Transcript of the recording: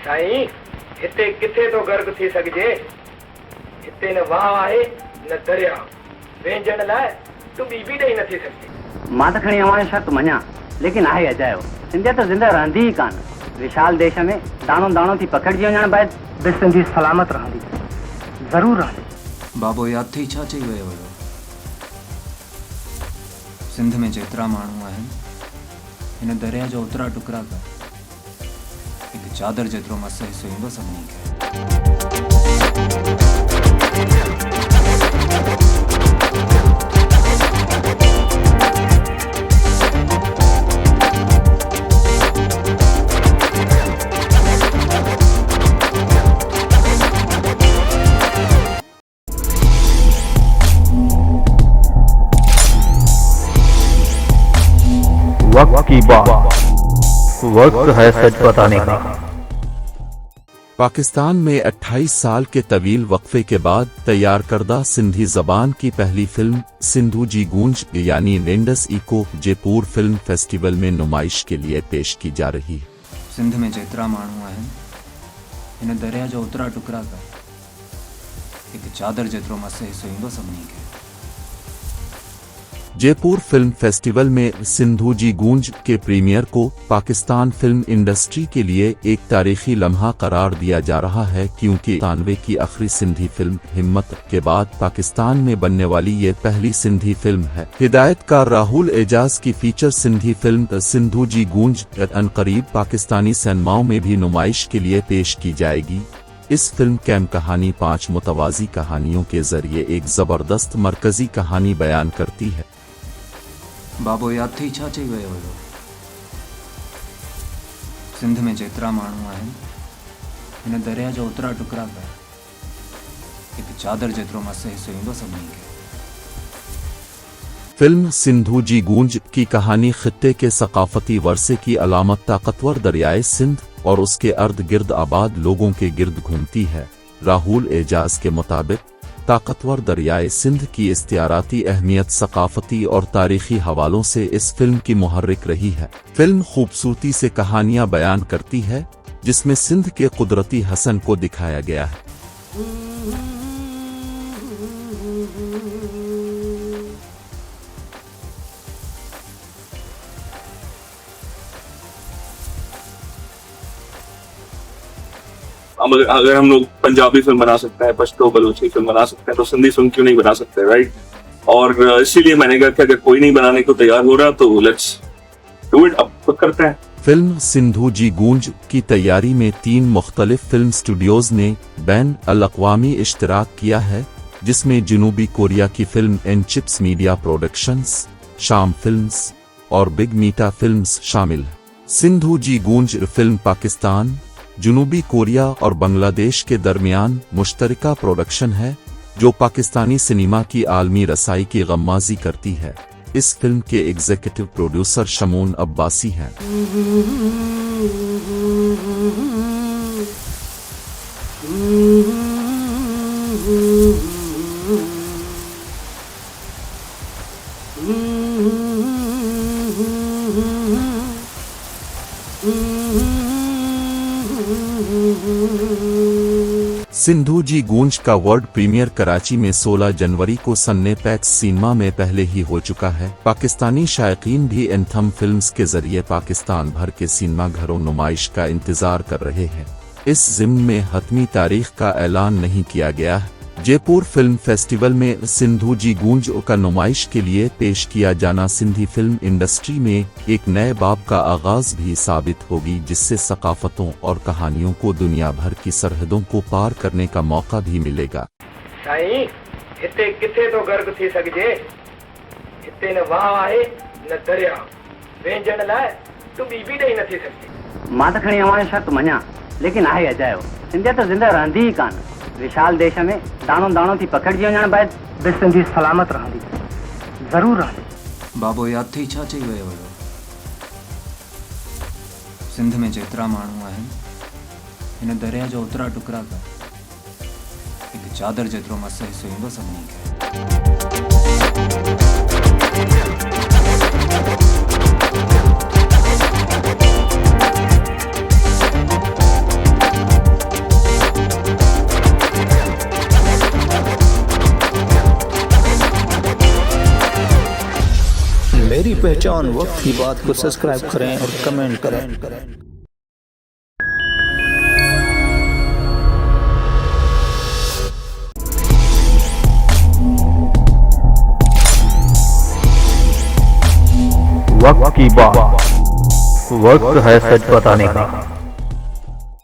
साईं हिते किथे तो गर्क थी सघिजे। हिते न वाह आहे न दरिया, वेंजण लाइ तूं ॿी बि ॾेई नथी सघिजे। मां त खणी अवां शर्त मञा, लेकिन आहे अजायो सिंधियत ज़िंदा रहंदी ई कान। विशाल देश में दाणो दाणो थी पखड़जी वञण बैदि बि सिंधी सलामत रहंदी, ज़रूर रहंदी। बाबो याद थी छा चई वियो हुयो? सिंध में जेतिरा माण्हू आहिनि हिन दरिया जो ओतिरा टुकड़ा कर, हिकु चादर जेतिरो मस हिसो ईंदो सभिनी खे। वक्त की बात, वक्त है सच बताने का। पाकिस्तान में 28 साल के तवील वक्फे के बाद तैयार करदा सिंधी जबान की पहली फिल्म सिंधु जी गूंज यानी Indus Echo Jaipur film festival में नुमाइश के लिए पेश की जा रही है। सिंध में जेतिरा माण्हू आहिनि हिन दरिया जो ओतिरा टुकड़ा कर, हिकु चादर जेतिरो मस हिसो ईंदो सभिनी खे। जयपुर फिल्म फेस्टिवल में सिंधु जी गूंज के प्रीमियर को पाकिस्तान फिल्म इंडस्ट्री के लिए एक तारीखी लम्हा करार दिया जा रहा है, क्योंकि 93 की आखिरी सिंधी फिल्म हिम्मत के बाद पाकिस्तान में बनने वाली ये पहली सिंधी फिल्म है। हिदायतकार राहुल एजाज की फीचर सिंधी फिल्म सिंधु जी गूंज अनकरीब पाकिस्तानी सिनेमाओं में भी नुमाइश के लिए पेश की जाएगी। इस फिल्म कैम कहानी 5 मुतवाजी कहानियों के जरिए एक जबरदस्त मरकजी कहानी बयान करती है। बाबो याद थी छा चई वियो हुयो? सिंध में जेतिरा माण्हू आहिनि हिन दरिया जो ओतिरा टुकड़ा कर, हिकु चादर जेतिरो मस हिसो ईंदो सभिनी खे। फिल्म सिंधु जी गूंज की कहानी खित्ते के सकाफती वर्से की अलामत ताकतवर दरियाए सिंध और उसके अर्द गिर्द आबाद लोगों के गिर्द घूमती है। राहुल एजाज के मुताबिक ताकतवर दरियाए सिंध की इस्तियाराती अहमियत सकाफती और तारीखी हवालों से इस फिल्म की मुहर्रिक रही है। फिल्म खूबसूरती से कहानियां बयान करती है, जिसमें सिंध के कुदरती हसन को दिखाया गया है। अगर हम लोग पंजाबी फिल्म बना सकते हैं, पश्तो बलूची फिल्म बना सकते हैं, तो सिंधी फिल्म क्यों नहीं बना सकते, राइट? और इसीलिए मैंने कहा कि अगर कोई नहीं बनाने को तैयार हो रहा तो लेट्स डू इट, अब खुद करते हैं। फिल्म सिंधु जी गूंज की तैयारी में 3 मुख्तलिफ फिल्म स्टूडियोज ने बैन अल-अक़वामी इश्तिराक किया है, जिसमें जनूबी कोरिया की film N chips media productions, Sham films और बिग मीटा फिल्म्स शामिल है। सिंधु जी गूंज फिल्म पाकिस्तान, जनूबी कोरिया और बांग्लादेश के दरमियान मुश्तरका प्रोडक्शन है, जो पाकिस्तानी सिनेमा की आलमी रसाई की गम्माजी करती है। इस फिल्म के एग्जीक्यूटिव प्रोड्यूसर शमून अब्बासी हैं। सिंधु जी गूंज का वर्ल्ड प्रीमियर कराची में 16 जनवरी को सन्ने पैक्स सिनेमा में पहले ही हो चुका है। पाकिस्तानी शायकीन भी एंथम फिल्म्स के जरिए पाकिस्तान भर के सिनेमा घरों नुमाइश का इंतजार कर रहे हैं। इस ज़िम्न में हतमी तारीख का ऐलान नहीं किया गया है। जयपुर फिल्म फेस्टिवल में सिंधु जी गूंज का नुमाइश के लिए पेश किया जाना सिंधी फिल्म इंडस्ट्री में एक नए बाब का आगाज भी साबित होगी, जिससे सकाफतों और कहानियों को दुनिया भर की सरहदों को पार करने का मौका भी मिलेगा। साईं हिते किथे तो गर्क थी सघिजे। हिते न वाह आहे न दरिया, वेंजण लाइ तूं ॿी बि ॾेई नथी सघिजे। मां त खणी अवां शर्त मञा, लेकिन आहे अजायो सिंधियत ज़िंदा रहंदी ई कान। विशाल देश में दाणो दाणो थी पखड़जी वञण बैदि बि सिंधी सलामत रहंदी, ज़रूर रहंदी। बाबो याद थी छा चई वियो हुयो? सिंध में जेतिरा माण्हू आहिनि हिन दरिया जो ओतिरा टुकड़ा कर, हिकु चादर जेतिरो मस हिसो ईंदो सभिनी खे। मेरी पहचान वक्त की बात को सब्सक्राइब करें और कमेंट करें। वक्त की बात, वक्त है सच बताने का।